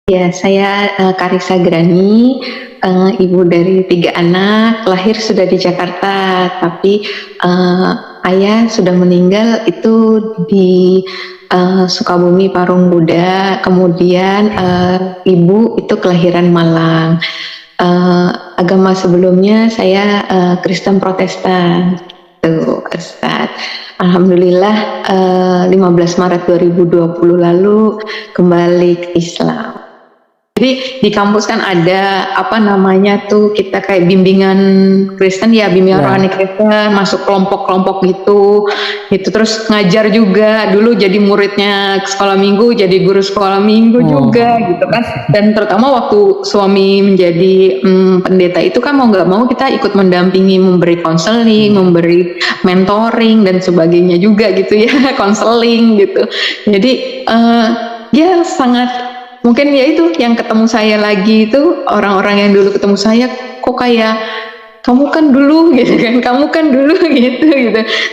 Ya, saya Karissa Grani, ibu dari 3 anak, lahir sudah di Jakarta, tapi ayah sudah meninggal itu di Sukabumi Parung Kuda, kemudian ibu itu kelahiran Malang. Agama sebelumnya saya Kristen Protestan, tuh Ustaz. Alhamdulillah 15 Maret 2020 lalu kembali ke Islam. Jadi di kampus kan ada apa namanya tuh kita kayak bimbingan Kristen ya, bimbingan rohani Kristen, masuk kelompok-kelompok gitu, terus ngajar juga. Dulu jadi muridnya sekolah minggu, jadi guru sekolah minggu juga gitu kan. Dan terutama waktu suami menjadi pendeta itu kan mau nggak mau kita ikut mendampingi, memberi konseling, memberi mentoring dan sebagainya juga gitu ya, konseling gitu. Jadi ya sangat. Mungkin ya itu yang ketemu saya lagi itu orang-orang yang dulu ketemu saya kok kayak kamu kan dulu gitu kan, kamu kan dulu gitu,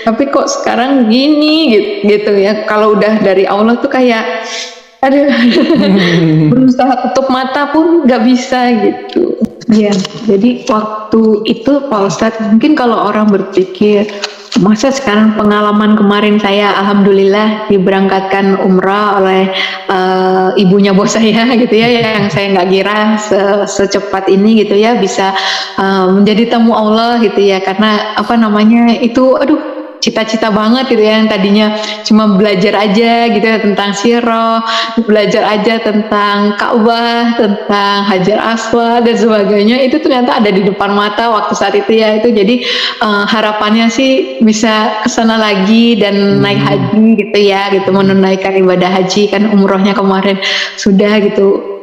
tapi kok sekarang gini gitu ya. Kalau udah dari Allah tuh kayak aduh berusaha tutup mata pun nggak bisa gitu ya. Jadi waktu itu Pak Ustadz, mungkin kalau orang berpikir masa sekarang pengalaman kemarin saya alhamdulillah diberangkatkan umrah oleh ibunya bos saya gitu ya, yang saya nggak kira secepat ini gitu ya bisa menjadi tamu Allah gitu ya, karena apa namanya itu aduh cita-cita banget gitu ya, yang tadinya cuma belajar aja gitu ya tentang sirah, belajar aja tentang Ka'bah, tentang Hajar Aswad dan sebagainya, itu ternyata ada di depan mata waktu saat itu ya. Itu jadi harapannya sih bisa kesana lagi dan naik haji gitu ya, gitu menunaikan ibadah haji, kan umrohnya kemarin sudah gitu.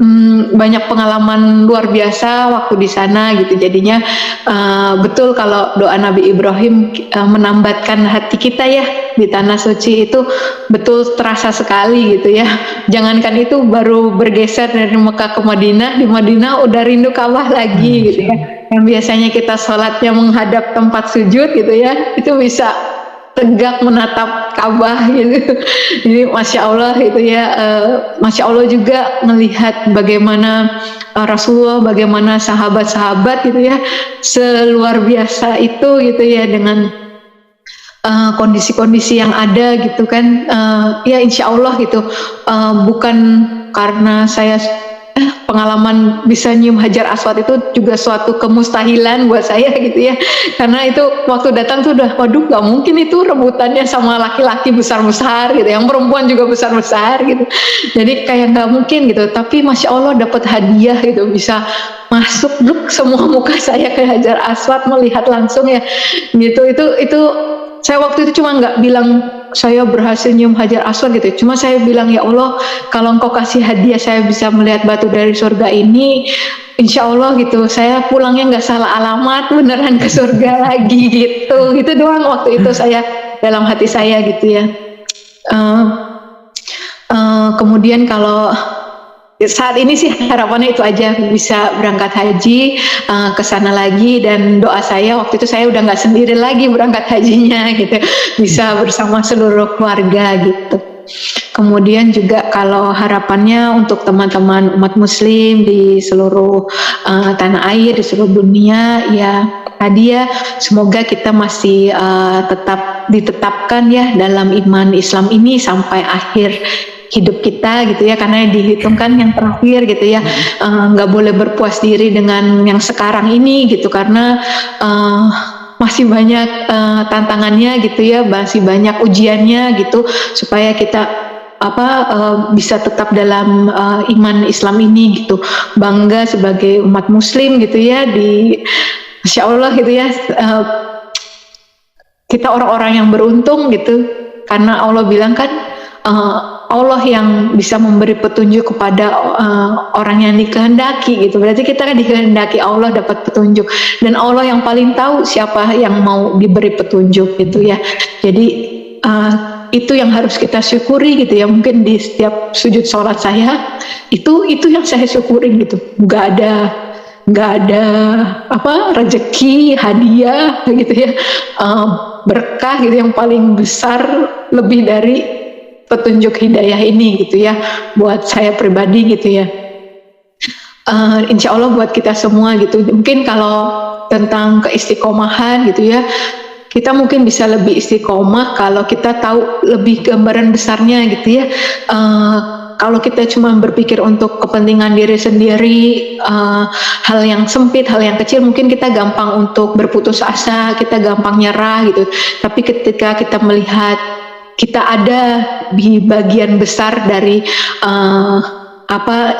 Banyak pengalaman luar biasa waktu di sana gitu. Jadinya betul kalau doa Nabi Ibrahim menambatkan hati kita ya di tanah suci itu betul terasa sekali gitu ya. Jangankan itu baru bergeser dari Mekah ke Madinah, di Madinah udah rindu Ka'bah lagi gitu ya. Yang biasanya kita sholatnya menghadap tempat sujud gitu ya, itu bisa tegak menatap Ka'bah gitu. Jadi masya Allah itu ya, masya Allah juga melihat bagaimana Rasulullah, bagaimana sahabat-sahabat gitu ya, seluar biasa itu gitu ya, dengan kondisi-kondisi yang ada gitu kan. Ya insya Allah gitu, bukan karena saya pengalaman bisa nyium Hajar Aswad itu juga suatu kemustahilan buat saya gitu ya, karena itu waktu datang tuh udah waduh gak mungkin itu rebutannya sama laki-laki besar-besar gitu, yang perempuan juga besar-besar gitu, jadi kayak gak mungkin gitu. Tapi masya Allah dapat hadiah gitu, bisa masuk semua muka saya ke Hajar Aswad, melihat langsung ya gitu. Itu saya waktu itu cuma nggak bilang saya berhasil nyium Hajar Aswad gitu, cuma saya bilang ya Allah, kalau Engkau kasih hadiah saya bisa melihat batu dari surga ini, insya Allah gitu saya pulangnya nggak salah alamat, beneran ke surga lagi gitu. Itu doang waktu itu saya dalam hati saya gitu ya. Kemudian kalau saat ini sih harapannya itu aja, bisa berangkat haji ke sana lagi, dan doa saya waktu itu saya udah nggak sendiri lagi berangkat hajinya gitu, bisa bersama seluruh keluarga gitu. Kemudian juga kalau harapannya untuk teman-teman umat muslim di seluruh tanah air, di seluruh dunia ya tadi ya, semoga kita masih tetap ditetapkan ya dalam iman Islam ini sampai akhir hidup kita gitu ya, karena dihitungkan yang terakhir gitu ya. Nggak boleh berpuas diri dengan yang sekarang ini gitu, karena masih banyak tantangannya gitu ya, masih banyak ujiannya gitu, supaya kita bisa tetap dalam iman Islam ini gitu, bangga sebagai umat muslim gitu ya, di Masya Allah gitu ya. Kita orang-orang yang beruntung gitu, karena Allah bilang kan Allah yang bisa memberi petunjuk kepada orang yang dikehendaki gitu. Berarti kita kan dikehendaki Allah dapat petunjuk, dan Allah yang paling tahu siapa yang mau diberi petunjuk gitu ya. Jadi itu yang harus kita syukuri gitu ya. Mungkin di setiap sujud sholat saya itu yang saya syukuri gitu. Nggak ada rezeki, hadiah gitu ya, berkah gitu yang paling besar lebih dari petunjuk hidayah ini gitu ya, buat saya pribadi gitu ya. Insya Allah buat kita semua gitu. Mungkin kalau tentang keistiqomahan gitu ya, kita mungkin bisa lebih istiqomah kalau kita tahu lebih gambaran besarnya gitu ya. Kalau kita cuma berpikir untuk kepentingan diri sendiri, hal yang sempit, hal yang kecil, mungkin kita gampang untuk berputus asa, kita gampang nyerah gitu. Tapi ketika kita melihat kita ada di bagian besar dari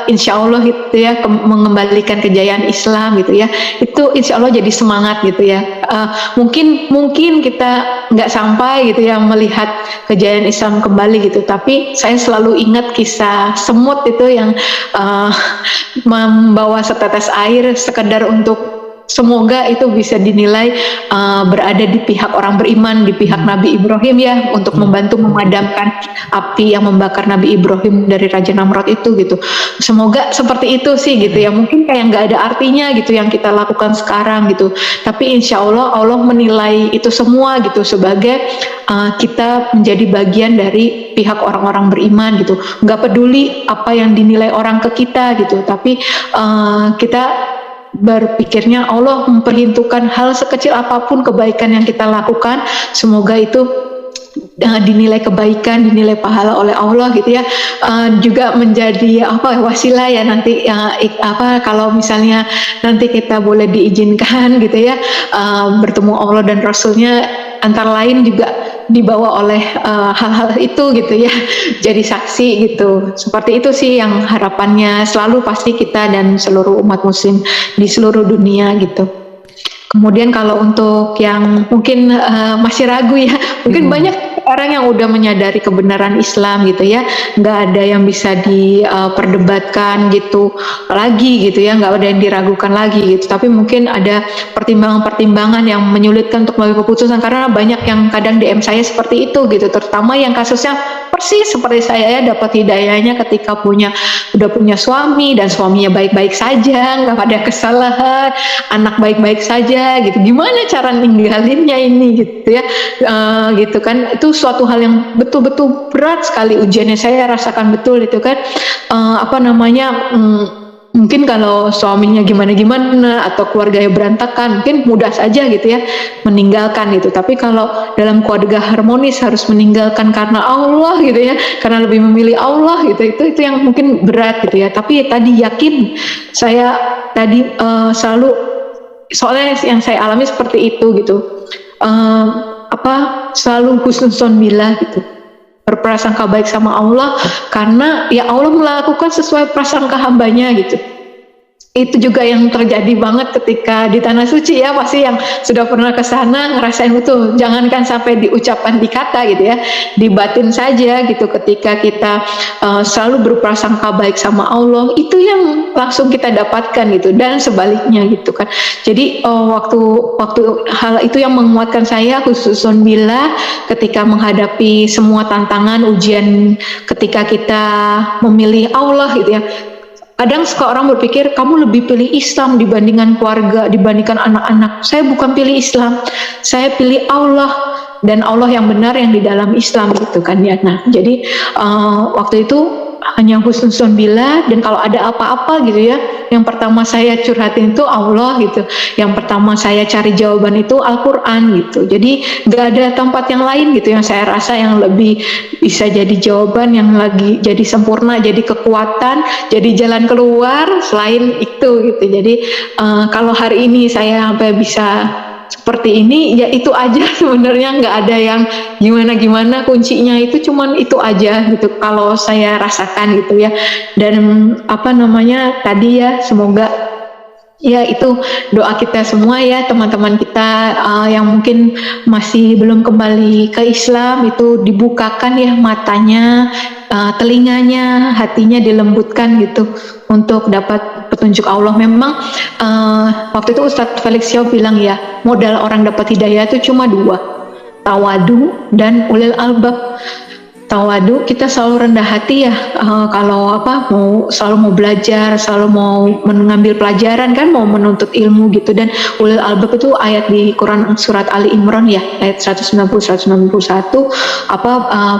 insya Allah gitu ya, mengembalikan kejayaan Islam gitu ya, itu insya Allah jadi semangat gitu ya. Mungkin kita nggak sampai gitu ya melihat kejayaan Islam kembali gitu, tapi saya selalu ingat kisah semut itu yang membawa setetes air sekedar untuk semoga itu bisa dinilai berada di pihak orang beriman, di pihak Nabi Ibrahim ya, untuk membantu memadamkan api yang membakar Nabi Ibrahim dari Raja Namrud itu gitu. Semoga seperti itu sih gitu ya. Mungkin kayak nggak ada artinya gitu yang kita lakukan sekarang gitu. Tapi insya Allah Allah menilai itu semua gitu sebagai kita menjadi bagian dari pihak orang-orang beriman gitu. Nggak peduli apa yang dinilai orang ke kita gitu. Tapi kita berpikirnya Allah memperhitungkan hal sekecil apapun kebaikan yang kita lakukan, semoga itu dinilai kebaikan, dinilai pahala oleh Allah gitu ya. Juga menjadi wasilah ya nanti kalau misalnya nanti kita boleh diizinkan gitu ya bertemu Allah dan Rasulnya, antara lain juga dibawa oleh hal-hal itu gitu ya, jadi saksi gitu. Seperti itu sih yang harapannya selalu pasti kita dan seluruh umat muslim di seluruh dunia gitu. Kemudian kalau untuk yang mungkin masih ragu ya, mungkin banyak orang yang udah menyadari kebenaran Islam gitu ya, nggak ada yang bisa diperdebatkan gitu lagi gitu ya, nggak ada yang diragukan lagi gitu. Tapi mungkin ada pertimbangan-pertimbangan yang menyulitkan untuk mengambil keputusan, karena banyak yang kadang DM saya seperti itu gitu, terutama yang kasusnya persis seperti saya ya, dapat hidayahnya ketika udah punya suami dan suaminya baik-baik saja, nggak ada kesalahan, anak baik-baik saja gitu. Gimana cara ninggalinnya ini gitu ya, gitu kan. Itu suatu hal yang betul-betul berat sekali ujiannya, saya rasakan betul itu kan. Mungkin kalau suaminya gimana-gimana atau keluarganya berantakan, mungkin mudah saja gitu ya meninggalkan itu. Tapi kalau dalam keluarga harmonis harus meninggalkan karena Allah gitu ya, karena lebih memilih Allah gitu, itu yang mungkin berat gitu ya. Tapi tadi yakin saya tadi selalu, soalnya yang saya alami seperti itu gitu, selalu husnuzon billah gitu, berprasangka baik sama Allah, karena ya Allah melakukan sesuai prasangka hambanya gitu. Itu juga yang terjadi banget ketika di Tanah Suci ya, pasti yang sudah pernah ke sana ngerasain betul. Jangankan sampai diucapkan di kata gitu ya, di batin saja gitu, ketika kita selalu berprasangka baik sama Allah, itu yang langsung kita dapatkan gitu, dan sebaliknya gitu kan. Jadi waktu hal itu yang menguatkan saya khususun bila ketika menghadapi semua tantangan ujian, ketika kita memilih Allah gitu ya. Kadang suka orang berpikir, kamu lebih pilih Islam dibandingkan keluarga, dibandingkan anak-anak. Saya bukan pilih Islam, saya pilih Allah, dan Allah yang benar yang di dalam Islam gitu kan ya. Nah, jadi waktu itu hanya husnuzon billah, dan kalau ada apa-apa gitu ya, yang pertama saya curhatin itu Allah gitu, yang pertama saya cari jawaban itu Al-Quran gitu. Jadi gak ada tempat yang lain gitu yang saya rasa yang lebih bisa jadi jawaban, yang lagi jadi sempurna, jadi kekuatan, jadi jalan keluar selain itu gitu. Jadi kalau hari ini saya sampai bisa seperti ini, ya itu aja sebenarnya, nggak ada yang gimana-gimana, kuncinya itu cuman itu aja gitu kalau saya rasakan gitu ya. Dan tadi ya, semoga ya itu doa kita semua ya, teman-teman kita yang mungkin masih belum kembali ke Islam, itu dibukakan ya matanya, telinganya, hatinya dilembutkan gitu untuk dapat petunjuk Allah. Memang waktu itu Ustadz Felix Xiao bilang ya, modal orang dapat hidayah itu cuma 2, tawadu dan ulil albab. tawadu, kita selalu rendah hati ya, kalau selalu mau belajar, selalu mau mengambil pelajaran kan, mau menuntut ilmu gitu. Dan ulil albab itu ayat di Quran surat Ali Imran ya, ayat 190-191,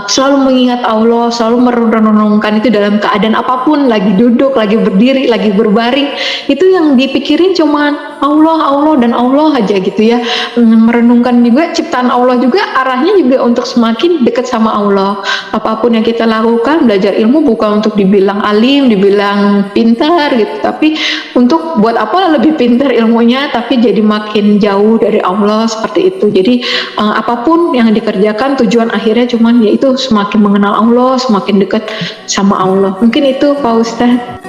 selalu mengingat Allah, selalu merenungkan itu dalam keadaan apapun, lagi duduk, lagi berdiri, lagi berbaring, itu yang dipikirin cuman Allah dan Allah aja gitu ya. Merenungkan juga ciptaan Allah juga, arahnya juga untuk semakin dekat sama Allah. Apapun yang kita lakukan, belajar ilmu bukan untuk dibilang alim, dibilang pintar gitu, tapi untuk buat apa lebih pintar ilmunya, tapi jadi makin jauh dari Allah, seperti itu. Jadi apapun yang dikerjakan, tujuan akhirnya cuman yaitu semakin mengenal Allah, semakin dekat sama Allah. Mungkin itu Pak Ustadz.